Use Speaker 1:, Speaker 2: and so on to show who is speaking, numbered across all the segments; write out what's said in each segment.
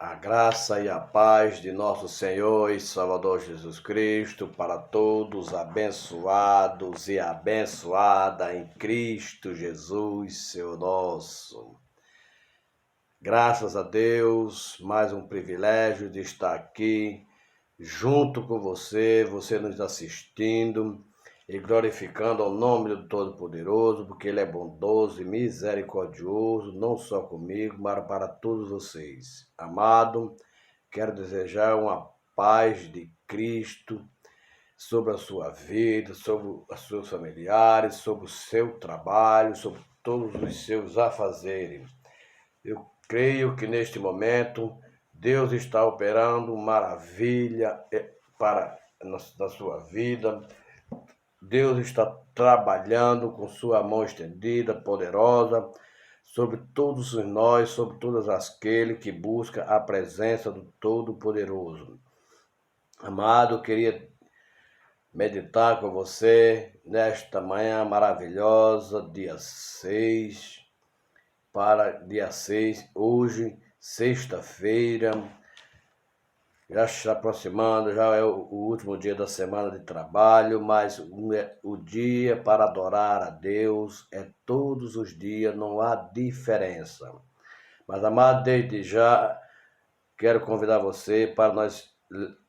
Speaker 1: A graça e a paz de nosso Senhor e Salvador Jesus Cristo para todos, abençoados e abençoada em Cristo Jesus, seu nosso. Graças a Deus, mais um privilégio de estar aqui junto com você nos assistindo e glorificando ao nome do Todo-Poderoso, porque Ele é bondoso e misericordioso, não só comigo, mas para todos vocês. Amado, quero desejar uma paz de Cristo sobre a sua vida, sobre os seus familiares, sobre o seu trabalho, sobre todos os seus afazeres. Eu creio que neste momento Deus está operando maravilha na sua vida. Deus está trabalhando com sua mão estendida, poderosa, sobre todos nós, sobre todos aqueles que buscam a presença do Todo-Poderoso. Amado, eu queria meditar com você nesta manhã maravilhosa, dia 6, hoje, sexta-feira. Já está aproximando, já é o último dia da semana de trabalho, mas o dia para adorar a Deus é todos os dias, não há diferença. Mas, amado, desde já quero convidar você para nós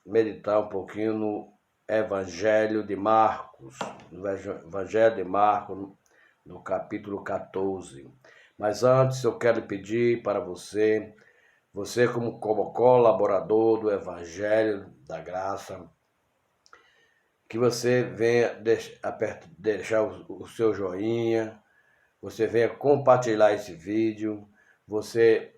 Speaker 1: meditar um pouquinho no Evangelho de Marcos, no capítulo 14. Mas antes eu quero pedir para você como colaborador do Evangelho da Graça, que você venha deixar o seu joinha, você venha compartilhar esse vídeo, você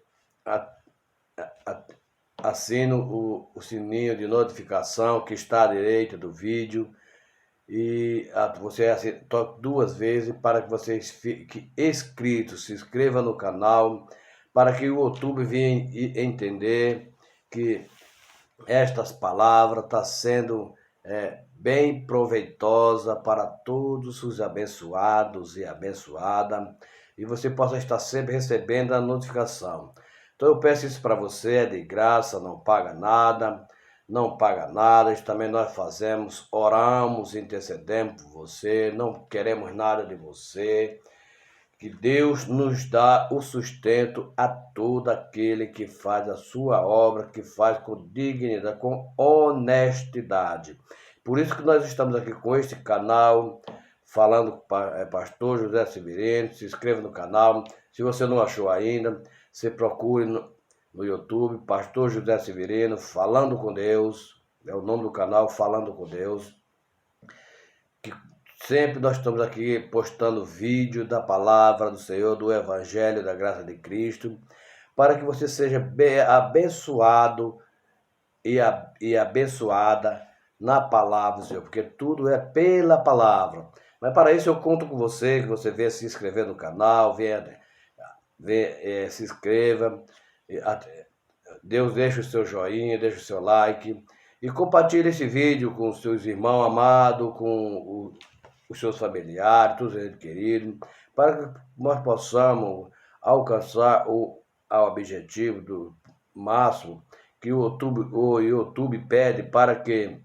Speaker 1: assina o sininho de notificação que está à direita do vídeo e você toque 2 vezes para que você fique inscrito, se inscreva no canal, para que o YouTube venha entender que estas palavras estão sendo bem proveitosa para todos os abençoados e abençoadas, e você possa estar sempre recebendo a notificação. Então eu peço isso para você, é de graça, não paga nada, isso também nós fazemos, oramos, intercedemos por você, não queremos nada de você. Que Deus nos dá o sustento a todo aquele que faz a sua obra, que faz com dignidade, com honestidade. Por isso que nós estamos aqui com este canal, falando com o pastor José Severino. Se inscreva no canal. Se você não achou ainda, você procure no YouTube, pastor José Severino, Falando com Deus. É o nome do canal, Falando com Deus. Sempre nós estamos aqui postando vídeo da palavra do Senhor, do Evangelho da Graça de Cristo, para que você seja abençoado e abençoada na palavra do Senhor, porque tudo é pela palavra. Mas para isso eu conto com você, que você venha se inscrever no canal, se inscreva, Deus deixa o seu joinha, deixa o seu like, e compartilhe esse vídeo com os seus irmãos amados, com os seus familiares, todos eles queridos, para que nós possamos alcançar o objetivo do máximo que o YouTube pede, para que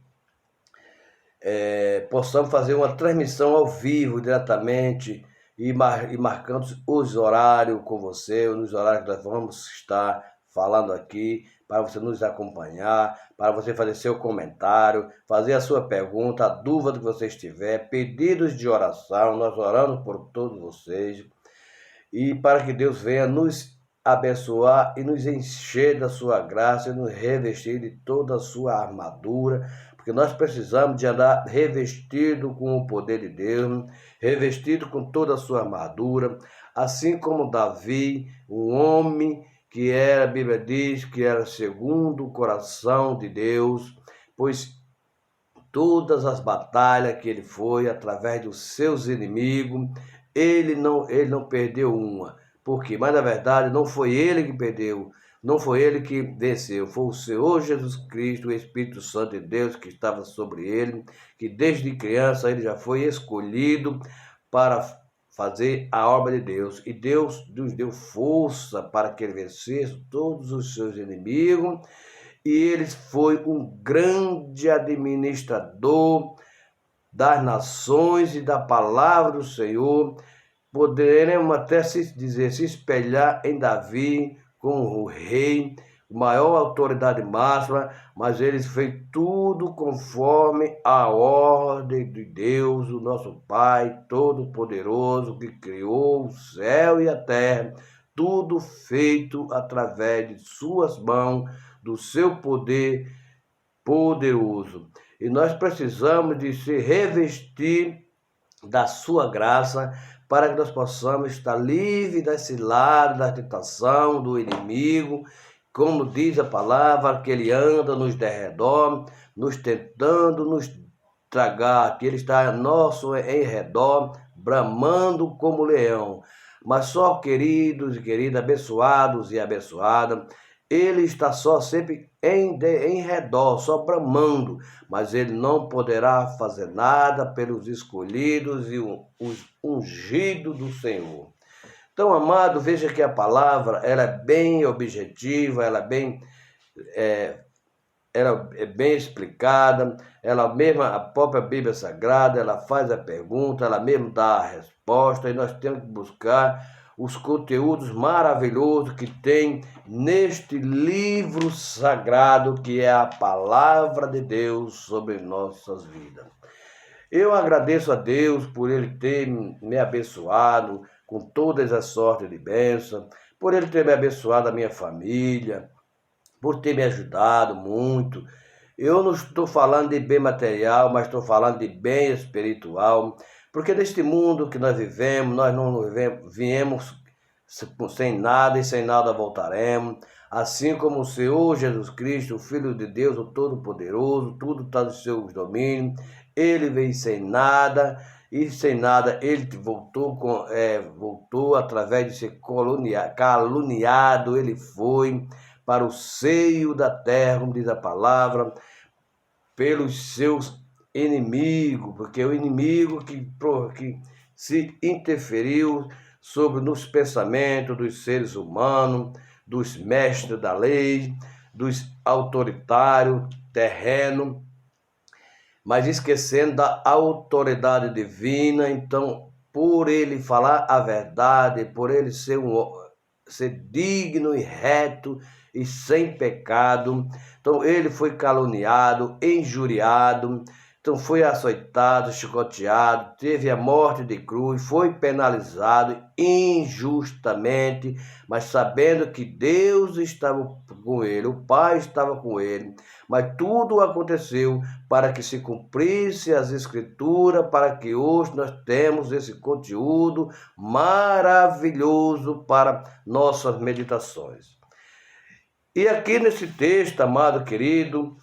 Speaker 1: possamos fazer uma transmissão ao vivo, diretamente, e marcando os horários com você, nos horários que nós vamos estar falando aqui, para você nos acompanhar, para você fazer seu comentário, fazer a sua pergunta, a dúvida que você estiver, pedidos de oração, nós oramos por todos vocês, e para que Deus venha nos abençoar e nos encher da sua graça e nos revestir de toda a sua armadura, porque nós precisamos de andar revestido com o poder de Deus, revestido com toda a sua armadura, assim como Davi, um homem que era, a Bíblia diz, que era segundo o coração de Deus, pois todas as batalhas que ele foi, através dos seus inimigos, ele não perdeu uma. Por quê? Mas, na verdade, não foi ele que perdeu, não foi ele que venceu, foi o Senhor Jesus Cristo, o Espírito Santo de Deus que estava sobre ele, que desde criança ele já foi escolhido para fazer a obra de Deus. E Deus nos deu força para que ele vencesse todos os seus inimigos. E ele foi um grande administrador das nações e da palavra do Senhor. Poderemos até se espelhar em Davi como o rei, maior autoridade máxima, mas ele fez tudo conforme a ordem de Deus, o nosso Pai Todo-Poderoso, que criou o céu e a terra, tudo feito através de suas mãos, do seu poder poderoso. E nós precisamos de se revestir da sua graça para que nós possamos estar livres desse lado da tentação do inimigo, como diz a palavra, que ele anda nos derredor, nos tentando nos tragar, que ele está nosso em redor, bramando como leão. Mas só, queridos e queridas, abençoados e abençoadas, ele está só sempre em redor, só bramando, mas ele não poderá fazer nada pelos escolhidos e os ungidos do Senhor. Então, amado, veja que a palavra ela é bem objetiva, ela é bem explicada, ela mesma, a própria Bíblia Sagrada, ela faz a pergunta, ela mesma dá a resposta, e nós temos que buscar os conteúdos maravilhosos que tem neste livro sagrado, que é a palavra de Deus sobre nossas vidas. Eu agradeço a Deus por ele ter me abençoado com todas as sortes de bênção, por ele ter me abençoado a minha família, por ter me ajudado muito. Eu não estou falando de bem material, mas estou falando de bem espiritual, porque neste mundo que nós vivemos, nós não viemos sem nada e sem nada voltaremos. Assim como o Senhor Jesus Cristo, o Filho de Deus, o Todo-Poderoso, tudo está no seu domínio. Ele veio sem nada, e sem nada ele voltou através de ser caluniado, ele foi para o seio da terra, como diz a palavra, pelos seus inimigos, porque o inimigo que se interferiu nos pensamentos dos seres humanos, dos mestres da lei, dos autoritários terrenos, mas esquecendo da autoridade divina. Então, por ele falar a verdade, por ele ser digno e reto e sem pecado, então ele foi caluniado, injuriado, então foi açoitado, chicoteado, teve a morte de cruz, foi penalizado injustamente, mas sabendo que Deus estava com ele, o Pai estava com ele, mas tudo aconteceu para que se cumprisse as Escrituras, para que hoje nós temos esse conteúdo maravilhoso para nossas meditações. E aqui nesse texto, amado querido,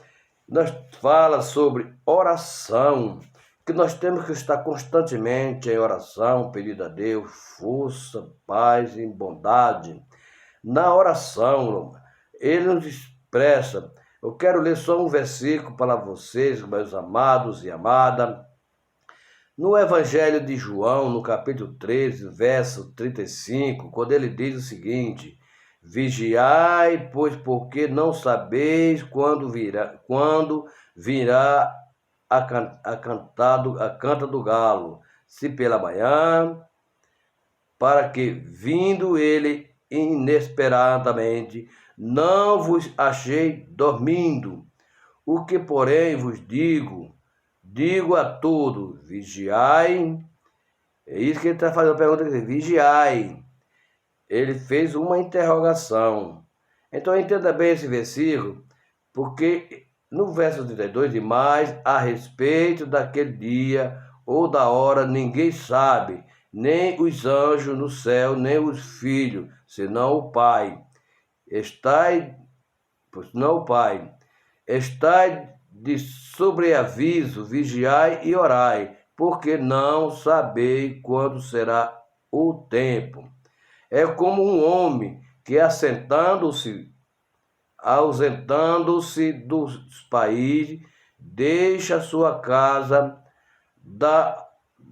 Speaker 1: nós fala sobre oração, que nós temos que estar constantemente em oração, pedindo a Deus força, paz e bondade. Na oração, ele nos expressa. Eu quero ler só um versículo para vocês, meus amados e amadas. No Evangelho de João, no capítulo 13, verso 35, quando ele diz o seguinte: vigiai, pois porque não sabeis quando virá a canta do galo, se pela manhã, para que, vindo ele inesperadamente, não vos achei dormindo. O que, porém, vos digo a todos: vigiai. É isso que ele está fazendo a pergunta, vigiai. Ele fez uma interrogação. Então entenda bem esse versículo, porque no verso 32 diz: mas a respeito daquele dia ou da hora ninguém sabe, nem os anjos no céu, nem os filhos, senão o Pai. Estai de sobreaviso, vigiai e orai, porque não sabeis quando será o tempo. É como um homem que, ausentando-se dos países, deixa sua casa,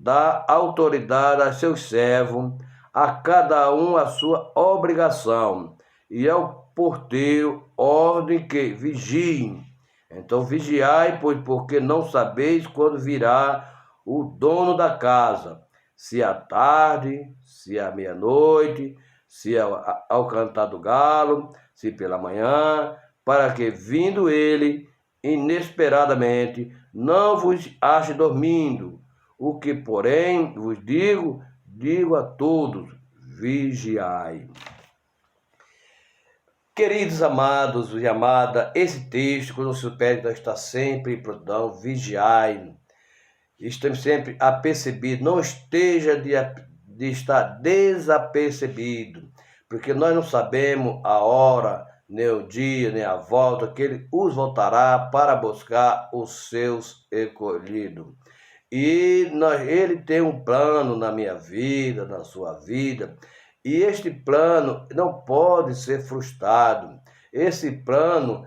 Speaker 1: dá autoridade a seus servos, a cada um a sua obrigação, e ao porteiro ordem que vigiem. Então vigiai, pois porque não sabeis quando virá o dono da casa, se à tarde, se à meia-noite, se ao cantar do galo, se pela manhã, para que, vindo ele inesperadamente, não vos ache dormindo. O que, porém, vos digo, digo a todos: vigiai. Queridos amados e amada, esse texto, quando se pede, nós está sempre em prontidão, vigiai. Estamos sempre apercebidos, não esteja de estar desapercebido, porque nós não sabemos a hora, nem o dia, nem a volta, que ele os voltará para buscar os seus escolhidos. E ele tem um plano na minha vida, na sua vida, e este plano não pode ser frustrado. Esse plano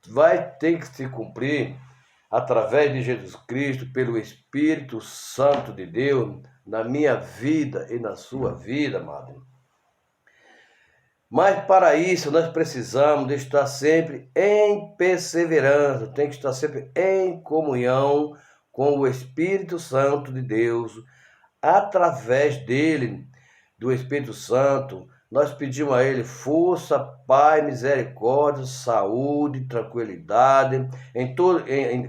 Speaker 1: vai ter que se cumprir através de Jesus Cristo, pelo Espírito Santo de Deus, na minha vida e na sua vida, amado. Mas para isso nós precisamos de estar sempre em perseverança, tem que estar sempre em comunhão com o Espírito Santo de Deus. Através dele, do Espírito Santo, nós pedimos a ele força, paz, misericórdia, saúde, tranquilidade,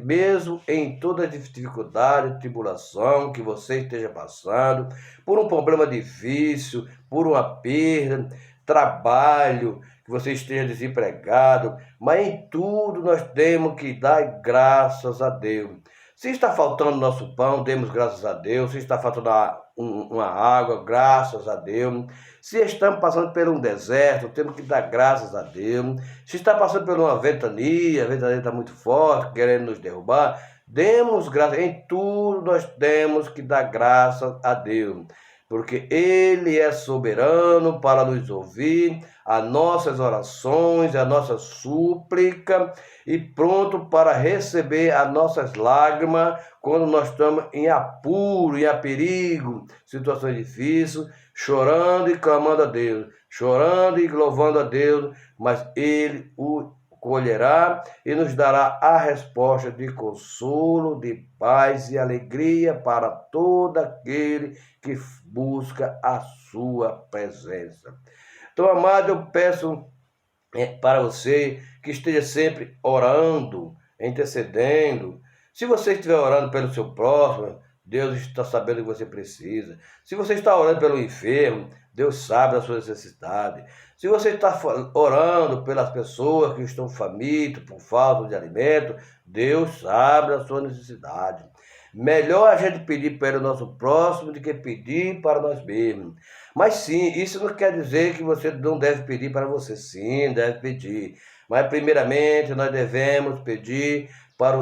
Speaker 1: mesmo em toda dificuldade, tribulação que você esteja passando, por um problema difícil, por uma perda, trabalho, que você esteja desempregado, mas em tudo nós temos que dar graças a Deus. Se está faltando nosso pão, demos graças a Deus. Se está faltando uma água, graças a Deus. Se estamos passando por um deserto, temos que dar graças a Deus. Se está passando por uma ventania, a ventania está muito forte, querendo nos derrubar, demos graças. Em tudo nós temos que dar graças a Deus, porque Ele é soberano para nos ouvir as nossas orações, a nossa súplica, e pronto para receber as nossas lágrimas quando nós estamos em apuro, em perigo, situações difíceis, chorando e clamando a Deus, chorando e louvando a Deus, mas Ele o colherá e nos dará a resposta de consolo, de paz e alegria para todo aquele que busca a sua presença. Então, amado, eu peço para você que esteja sempre orando, intercedendo. Se você estiver orando pelo seu próximo, Deus está sabendo o que você precisa. Se você está orando pelo enfermo, Deus sabe da sua necessidade. Se você está orando pelas pessoas que estão famintas, por falta de alimento, Deus sabe da sua necessidade. Melhor a gente pedir para o nosso próximo do que pedir para nós mesmos. Mas sim, isso não quer dizer que você não deve pedir para você. Sim, deve pedir. Mas primeiramente nós devemos pedir para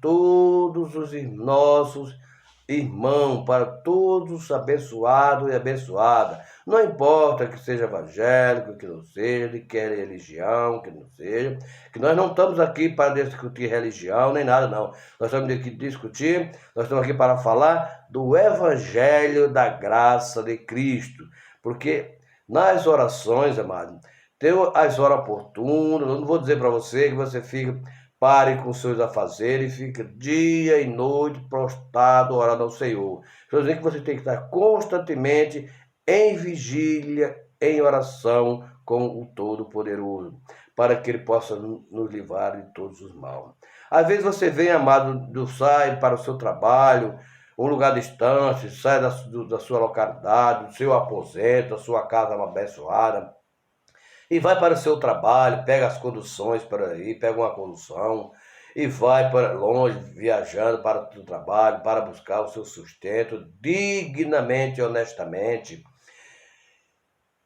Speaker 1: todos os nossos irmãos, para todos os abençoados e abençoadas. Não importa que seja evangélico, que não seja, que é religião, que não seja, que nós não estamos aqui para discutir religião nem nada, não. Nós estamos aqui discutir, nós estamos aqui para falar do Evangelho da graça de Cristo. Porque nas orações, amado, tem as horas oportunas. Eu não vou dizer para você que você pare com seus afazeres e fica dia e noite prostrado orando ao Senhor. Estou dizendo que você tem que estar constantemente em vigília, em oração com o Todo-Poderoso, para que Ele possa nos livrar de todos os males. Às vezes você vem, amado, sai para o seu trabalho, um lugar distante, sai da sua localidade, do seu aposento, da sua casa abençoada, e vai para o seu trabalho, pega as conduções para aí, pega uma condução e vai para longe, viajando para o trabalho, para buscar o seu sustento dignamente e honestamente.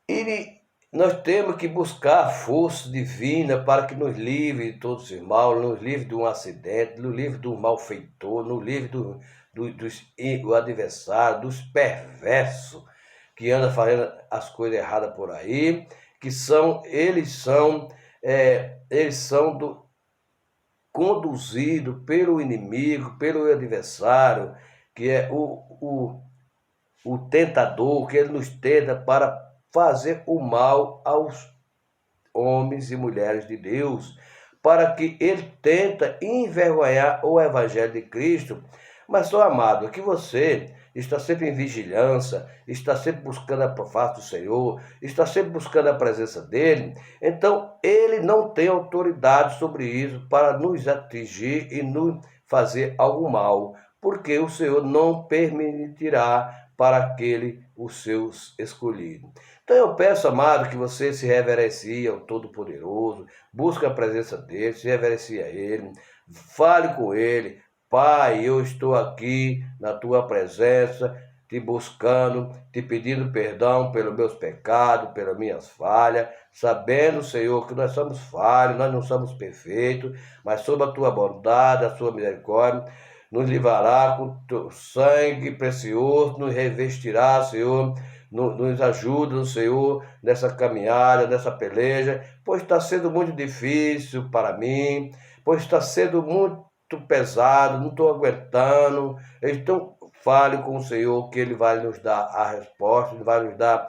Speaker 1: E nós temos que buscar a força divina para que nos livre de todos os mal, nos livre de um acidente, nos livre do malfeitor, nos livre do adversário, dos perversos que andam fazendo as coisas erradas por aí, que eles são conduzidos pelo inimigo, pelo adversário, que é o tentador, que ele nos tenta para fazer o mal aos homens e mulheres de Deus, para que ele tenta envergonhar o Evangelho de Cristo. Mas, só amado, que você está sempre em vigilância, está sempre buscando a face do Senhor, está sempre buscando a presença dele, então ele não tem autoridade sobre isso para nos atingir e nos fazer algo mal, porque o Senhor não permitirá para aquele os seus escolhidos. Então eu peço, amado, que você se reverencie ao Todo-Poderoso, busque a presença dele, se reverencie a ele, fale com ele. Pai, eu estou aqui na tua presença, te buscando, te pedindo perdão pelos meus pecados, pelas minhas falhas, sabendo, Senhor, que nós somos falhos, nós não somos perfeitos, mas sob a tua bondade, a sua misericórdia, nos livrará com teu sangue precioso, nos revestirá, Senhor, nos ajuda, Senhor, nessa caminhada, nessa peleja, pois está sendo muito difícil para mim, pois está sendo muito pesado, não estou aguentando. Então, fale com o Senhor que Ele vai nos dar a resposta, Ele vai nos dar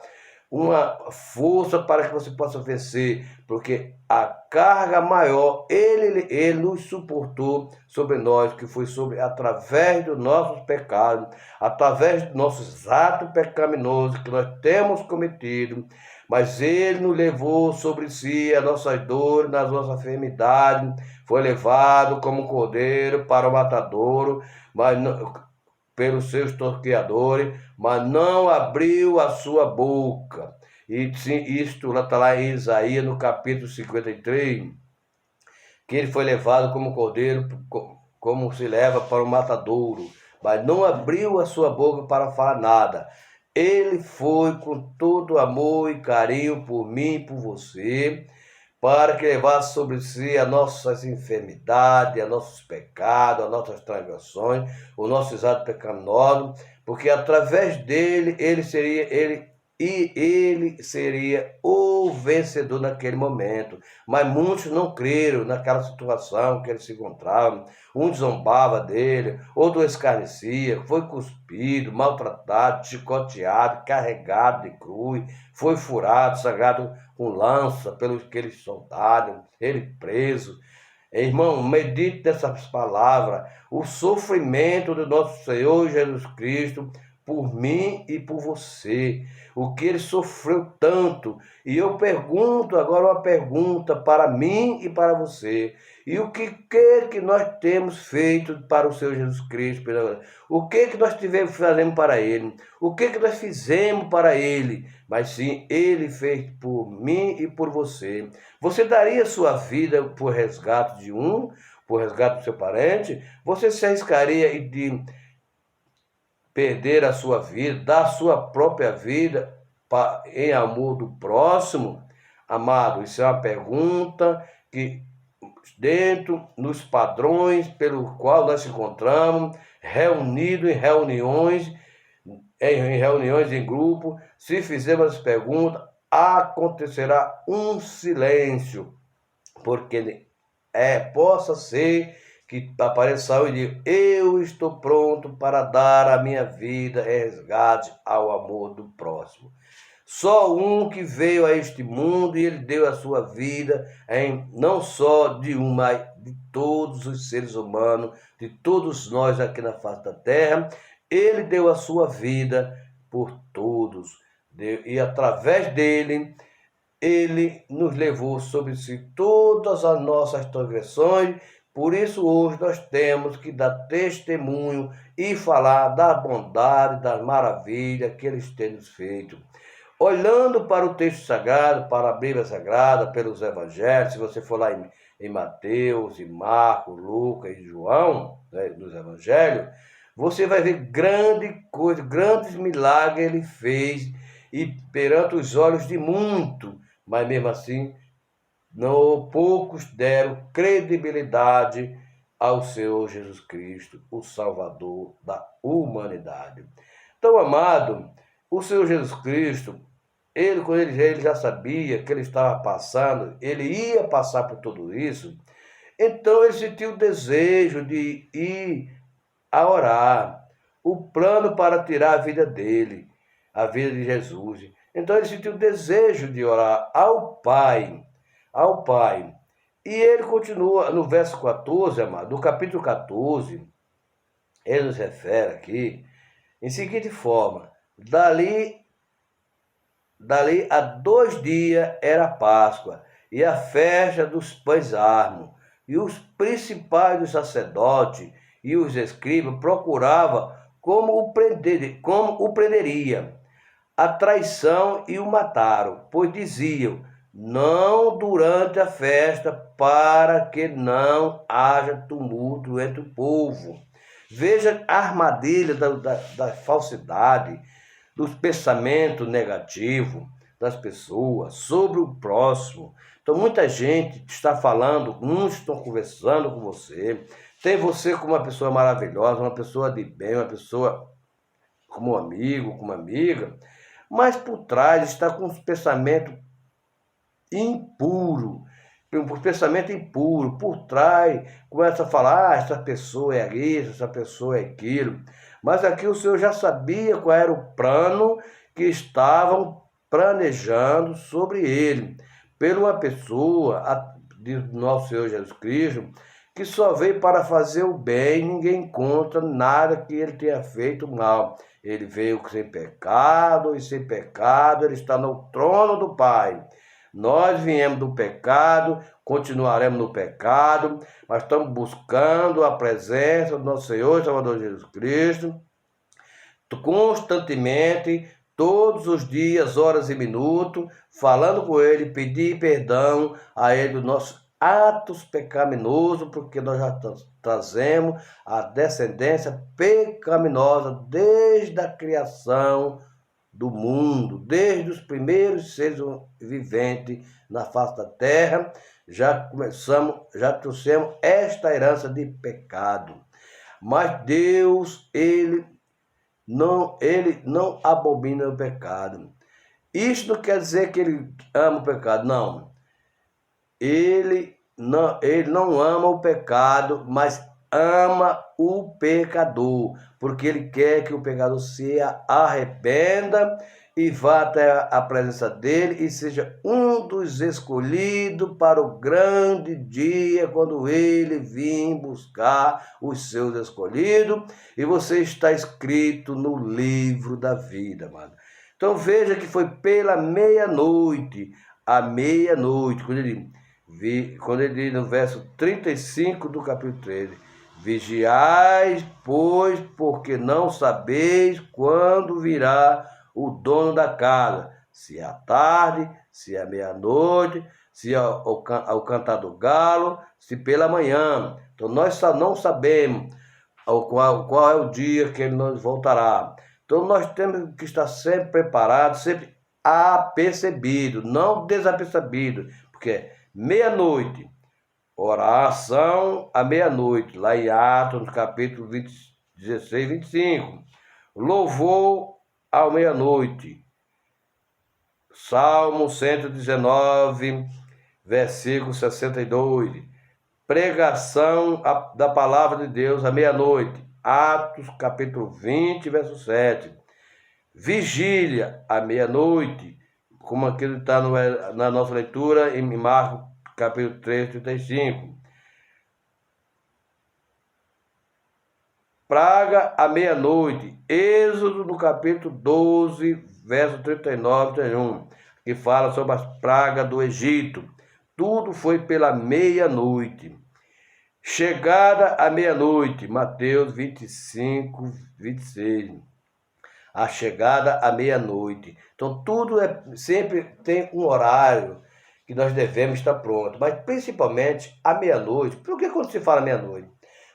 Speaker 1: uma força para que você possa vencer, porque a carga maior ele nos suportou sobre nós, que foi através dos nossos pecados, através dos nossos atos pecaminosos que nós temos cometido, mas ele nos levou sobre si as nossas dores, nas nossas enfermidades, foi levado como um cordeiro para o matadouro, mas não, pelos seus torqueadores, mas não abriu a sua boca. E sim, isto está lá em Isaías, no capítulo 53, que ele foi levado como cordeiro, como se leva para o matadouro, mas não abriu a sua boca para falar nada. Ele foi com todo amor e carinho por mim e por você, para que levasse sobre si as nossas enfermidades, os nossos pecados, as nossas transgressões, os nossos atos pecaminosos, porque através dele ele seria o vencedor naquele momento. Mas muitos não creram naquela situação que ele se encontrava. Um zombava dele, outro escarnecia, foi cuspido, maltratado, chicoteado, carregado de cruz, foi furado, sagrado com lança pelos aqueles soldados, ele preso. Irmão, medite nessas palavras, o sofrimento do nosso Senhor Jesus Cristo por mim e por você, o que ele sofreu tanto. E eu pergunto agora uma pergunta para mim e para você. E o que nós temos feito para o Senhor Jesus Cristo? O que nós tivemos fazendo para ele? O que nós fizemos para ele? Mas sim, ele fez por mim e por você. Você daria sua vida por resgate de por resgate do seu parente? Você se arriscaria de perder a sua vida, dar a sua própria vida em amor do próximo? Amado, isso é uma pergunta que dentro dos padrões pelo qual nós nos encontramos, reunidos em reuniões em grupo, se fizermos as perguntas, acontecerá um silêncio, porque possa ser que apareça e diga: eu estou pronto para dar a minha vida em resgate ao amor do próximo. Só um que veio a este mundo e ele deu a sua vida não só de um, mas de todos os seres humanos, de todos nós aqui na face da terra. Ele deu a sua vida por todos e através dele ele nos levou sobre si todas as nossas transgressões. Por isso hoje nós temos que dar testemunho e falar da bondade, das maravilhas que eles têm nos feito. Olhando para o texto sagrado, para a Bíblia Sagrada, pelos evangelhos, se você for lá em Mateus, em Marcos, Lucas e João, né, nos evangelhos, você vai ver grande coisa, grandes milagres ele fez, e perante os olhos de muitos, mas mesmo assim, poucos deram credibilidade ao Senhor Jesus Cristo, o Salvador da humanidade. Então, amado, o Senhor Jesus Cristo, quando ele já sabia que ele estava passando, ele ia passar por tudo isso, então ele sentiu o desejo de ir a orar. o plano para tirar a vida dele, a vida de Jesus. Então ele sentiu o desejo de orar ao Pai, ao Pai. E ele continua no verso 14, amado, no capítulo 14, ele nos refere aqui, em seguinte forma: dali a 2 dias era a Páscoa e a festa dos pães asmos, e os principais dos sacerdotes e os escribas procuravam como o prenderiam a traição e o mataram, pois diziam: não durante a festa, para que não haja tumulto entre o povo. Veja a armadilha da falsidade, dos pensamentos negativos das pessoas sobre o próximo. Então, muita gente está falando, muitos estão conversando com você, tem você como uma pessoa maravilhosa, uma pessoa de bem, uma pessoa como um amigo, como uma amiga, mas por trás está com os pensamentos impuros, por pensamento impuro, por trás, começa a falar, essa pessoa é isso, essa pessoa é aquilo. Mas aqui o Senhor já sabia qual era o plano que estavam planejando sobre ele, por uma pessoa, de nosso Senhor Jesus Cristo, que só veio para fazer o bem, ninguém encontra nada que ele tenha feito mal. Ele veio sem pecado, e sem pecado ele está no trono do Pai. Nós viemos do pecado, continuaremos no pecado, mas estamos buscando a presença do nosso Senhor e Salvador Jesus Cristo, constantemente, todos os dias, horas e minutos, falando com Ele, pedir perdão a Ele dos nossos atos pecaminosos, porque nós já trazemos a descendência pecaminosa desde a criação do mundo, desde os primeiros seres viventes na face da terra, já trouxemos esta herança de pecado. Mas Deus, ele não abomina o pecado. Isso não quer dizer que ele ama o pecado, não. Ele não ama o pecado, mas ama o pecador, porque ele quer que o pecador se arrependa e vá até a presença dele e seja um dos escolhidos para o grande dia, quando ele vir buscar os seus escolhidos, e você está escrito no livro da vida, amado. Então veja que foi pela meia-noite, quando ele diz no verso 35 do capítulo 13, vigiai, pois, porque não sabeis quando virá o dono da casa, se é à tarde, se é à meia-noite, se é ao cantar do galo, se pela manhã. Então nós não sabemos qual é o dia que ele nos voltará. Então nós temos que estar sempre preparados, sempre apercebido, não desapercebido, porque meia-noite, oração à meia-noite, lá em Atos, no capítulo 16, 25. Louvor à meia-noite. Salmo 119, versículo 62. Pregação da palavra de Deus à meia-noite. Atos, capítulo 20, verso 7. Vigília à meia-noite, como aquilo está na nossa leitura em Marcos, capítulo 3, 35. Praga à meia-noite, Êxodo no capítulo 12, verso 39 e 31, que fala sobre as pragas do Egito. Tudo foi pela meia-noite. Chegada à meia-noite, Mateus 25, 26. A chegada à meia-noite. Então tudo sempre tem um horário que nós devemos estar prontos, mas principalmente à meia-noite. Por que quando se fala meia-noite?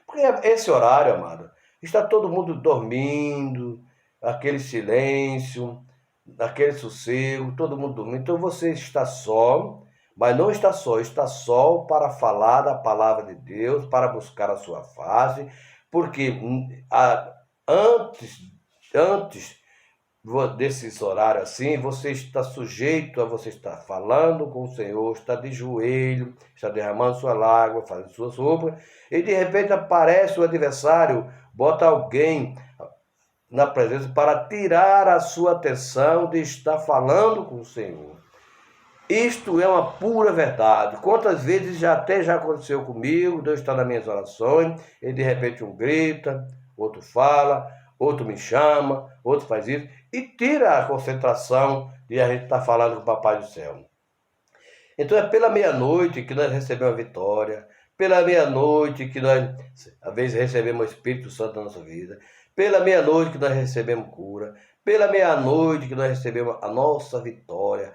Speaker 1: Porque esse horário, amado, está todo mundo dormindo, aquele silêncio, aquele sossego, todo mundo dormindo. Então você está só, mas não está só para falar da palavra de Deus, para buscar a sua face, porque antes desses horários assim, você está sujeito a você estar falando com o Senhor, está de joelho, está derramando sua lágrima, fazendo suas roupas, e de repente aparece o adversário, bota alguém na presença para tirar a sua atenção de estar falando com o Senhor. Isto é uma pura verdade. Quantas vezes já aconteceu comigo, Deus está nas minhas orações, e de repente um grita, outro fala, outro me chama, outro faz isso, e tira a concentração de a gente estar falando com o Papai do Céu. Então é pela meia-noite que nós recebemos a vitória, pela meia-noite que nós, às vezes, recebemos o Espírito Santo na nossa vida, pela meia-noite que nós recebemos cura, pela meia-noite que nós recebemos a nossa vitória,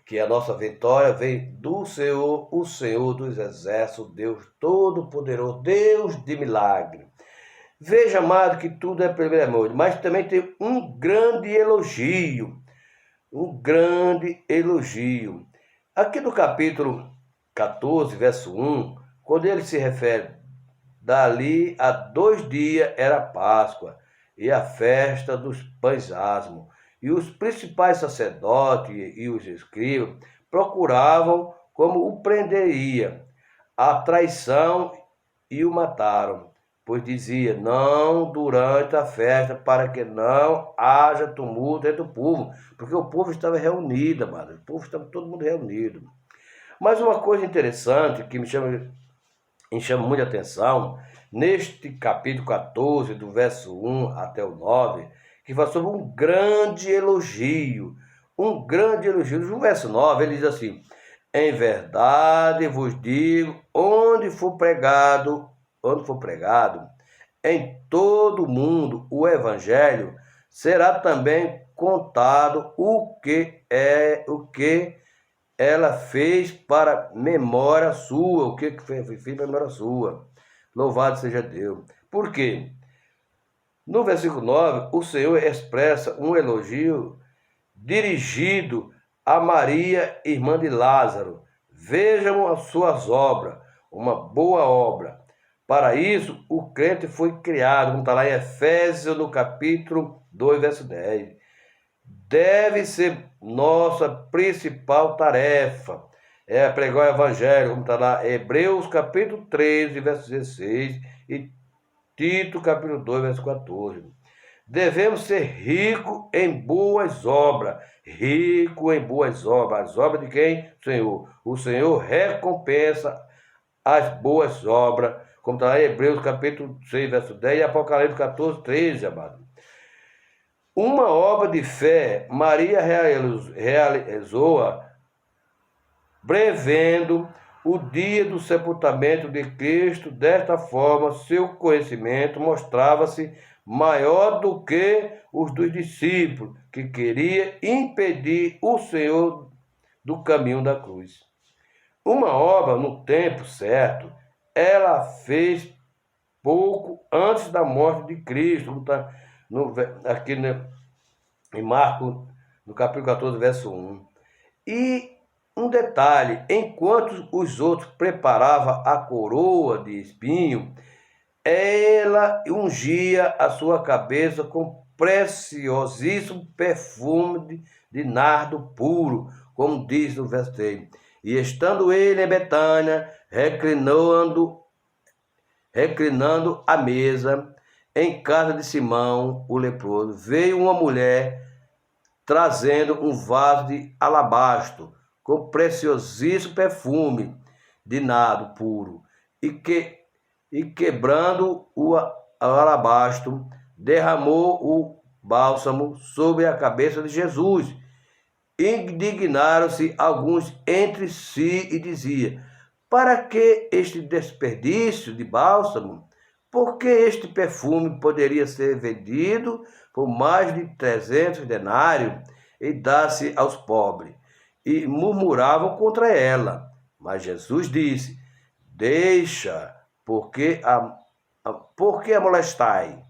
Speaker 1: que a nossa vitória vem do Senhor, o Senhor dos Exércitos, Deus Todo-Poderoso, Deus de milagre. Veja, amado, que tudo é primeiramente, mas também tem um grande elogio, Aqui no capítulo 14, verso 1, quando ele se refere, dali a 2 dias era Páscoa e a festa dos pães asmos, e os principais sacerdotes e os escribas procuravam como o prenderiam a traição e o mataram, pois dizia, não durante a festa, para que não haja tumulto entre o povo, porque o povo estava reunido, amado, o povo estava todo mundo reunido. Mas uma coisa interessante que me chama muita atenção, neste capítulo 14, do verso 1 até o 9, que fala sobre um grande elogio. No verso 9, ele diz assim, em verdade vos digo, onde for pregado em todo o mundo o evangelho, será também contado o que ela fez para memória sua, fez para memória sua. Louvado seja Deus. Por quê? No versículo 9, o Senhor expressa um elogio dirigido a Maria, irmã de Lázaro. Vejam as suas obras, uma boa obra. Para isso, o crente foi criado, como está lá em Efésios, no capítulo 2, verso 10. Deve ser nossa principal tarefa, pregar o evangelho, como está lá em Hebreus, capítulo 13, verso 16, e Tito, capítulo 2, verso 14. Devemos ser ricos em boas obras. As obras de quem? Senhor. O Senhor recompensa as boas obras, como está lá em Hebreus, capítulo 6, verso 10, e Apocalipse 14, 13, amado. Uma obra de fé, Maria realizou prevendo o dia do sepultamento de Cristo. Desta forma, seu conhecimento mostrava-se maior do que os dos discípulos, que queria impedir o Senhor do caminho da cruz. Uma obra no tempo certo, ela fez pouco antes da morte de Cristo, como está aqui em Marcos, no capítulo 14, verso 1. E um detalhe, enquanto os outros preparavam a coroa de espinho, ela ungia a sua cabeça com preciosíssimo perfume de nardo puro, como diz no verso 3. E estando ele em Betânia, reclinando à mesa, em casa de Simão, o leproso, veio uma mulher trazendo um vaso de alabastro, com preciosíssimo perfume de nardo puro, e quebrando o alabastro, derramou o bálsamo sobre a cabeça de Jesus. Indignaram-se alguns entre si e diziam, para que este desperdício de bálsamo? Porque este perfume poderia ser vendido por mais de 300 denários e dar-se aos pobres. E murmuravam contra ela. Mas Jesus disse, deixa, porque a molestai?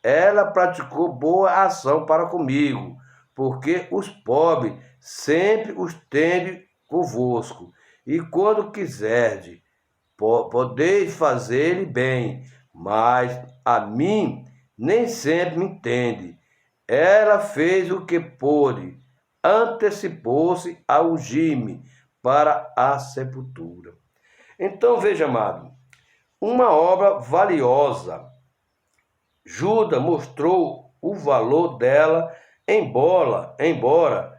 Speaker 1: Ela praticou boa ação para comigo, porque os pobres sempre os tende convosco, e quando quiserdes, podeis fazer-lhe bem, mas a mim nem sempre me entende. Ela fez o que pôde, antecipou-se a ungir-me para a sepultura. Então, veja, amado, uma obra valiosa. Judas mostrou o valor dela, embora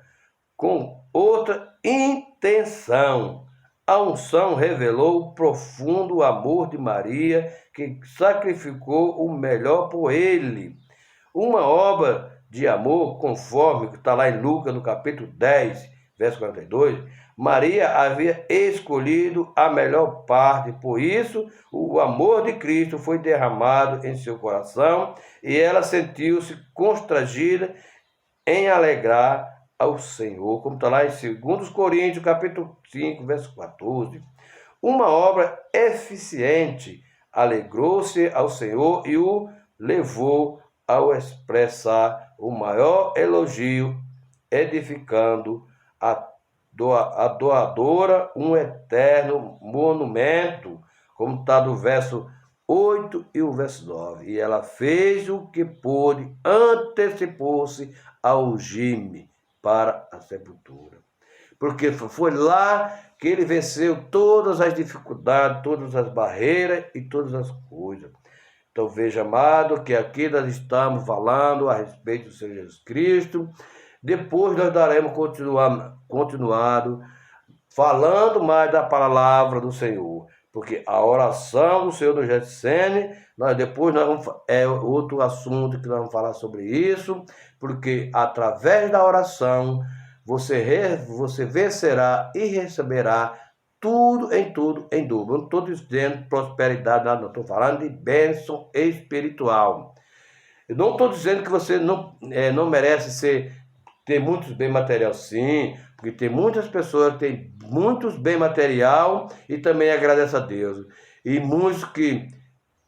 Speaker 1: com outra intenção. A unção revelou o profundo amor de Maria, que sacrificou o melhor por ele. Uma obra de amor, conforme que está lá em Lucas, no capítulo 10, verso 42, Maria havia escolhido a melhor parte, por isso o amor de Cristo foi derramado em seu coração e ela sentiu-se constrangida em alegrar ao Senhor, como está lá em 2 Coríntios, capítulo 5, verso 14. Uma obra eficiente alegrou-se ao Senhor e o levou ao expressar o maior elogio, edificando a doadora um eterno monumento, como está do verso 8 e o verso 9. E ela fez o que pôde, antecipou-se ao ungir-me para a sepultura. Porque foi lá que ele venceu todas as dificuldades, todas as barreiras e todas as coisas. Então veja, amado, que aqui nós estamos falando a respeito do Senhor Jesus Cristo. Depois nós daremos continuado falando mais da palavra do Senhor, porque a oração do Senhor no Getsêmani, depois nós vamos, é outro assunto que nós vamos falar sobre isso, porque através da oração você vencerá e receberá tudo, em dobro. Eu não estou dizendo prosperidade, nada, não estou falando de bênção espiritual. Eu não estou dizendo que você não merece ter muitos bens material, sim, porque tem muitas pessoas que têm muitos bens material e também agradecem a Deus. E muitos que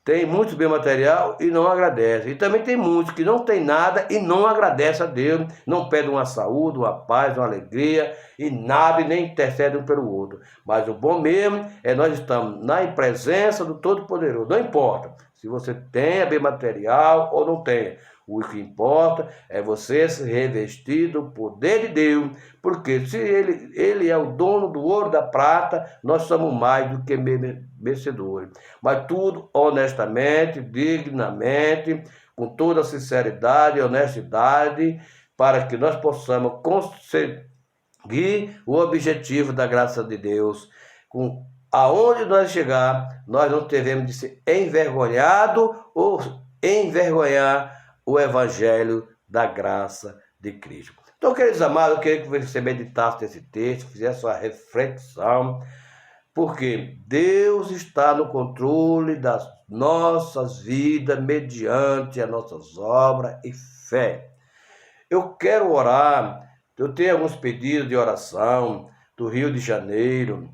Speaker 1: têm muitos bens material e não agradecem. E também tem muitos que não têm nada e não agradecem a Deus, não pedem uma saúde, uma paz, uma alegria e nada, e nem intercedem um pelo outro. Mas o bom mesmo é nós estamos na presença do Todo-Poderoso. Não importa se você tenha bem material ou não tenha. O que importa é você se revestir do poder de Deus, porque se ele é o dono do ouro e da prata, nós somos mais do que merecedores. Mas tudo honestamente, dignamente, com toda sinceridade e honestidade, para que nós possamos conseguir o objetivo da graça de Deus. Aonde nós chegar, nós não devemos de ser envergonhados ou envergonhar o Evangelho da graça de Cristo. Então, queridos amados, eu queria que você meditasse nesse texto, fizesse uma reflexão, porque Deus está no controle das nossas vidas, mediante as nossas obras e fé. Eu quero orar, eu tenho alguns pedidos de oração do Rio de Janeiro,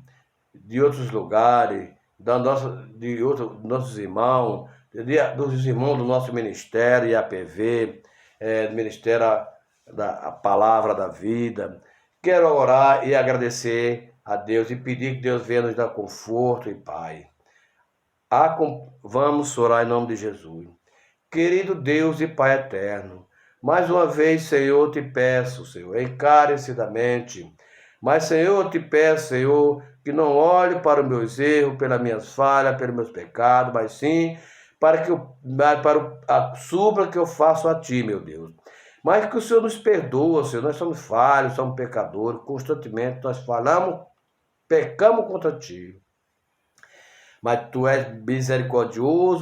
Speaker 1: de outros lugares, de outros nossos irmãos, dos irmãos do nosso ministério, IAPV, do Ministério da Palavra da Vida. Quero orar e agradecer a Deus e pedir que Deus venha nos dar conforto e paz. Vamos orar em nome de Jesus. Querido Deus e Pai eterno, mais uma vez, Senhor, te peço, Senhor, encarecidamente, mas, Senhor, te peço, Senhor, que não olhe para os meus erros, pelas minhas falhas, pelos meus pecados, mas sim para a súplica que eu faço a Ti, meu Deus. Mas que o Senhor nos perdoa, Senhor. Nós somos falhos, somos pecadores, constantemente nós pecamos contra Ti. Mas Tu és misericordioso,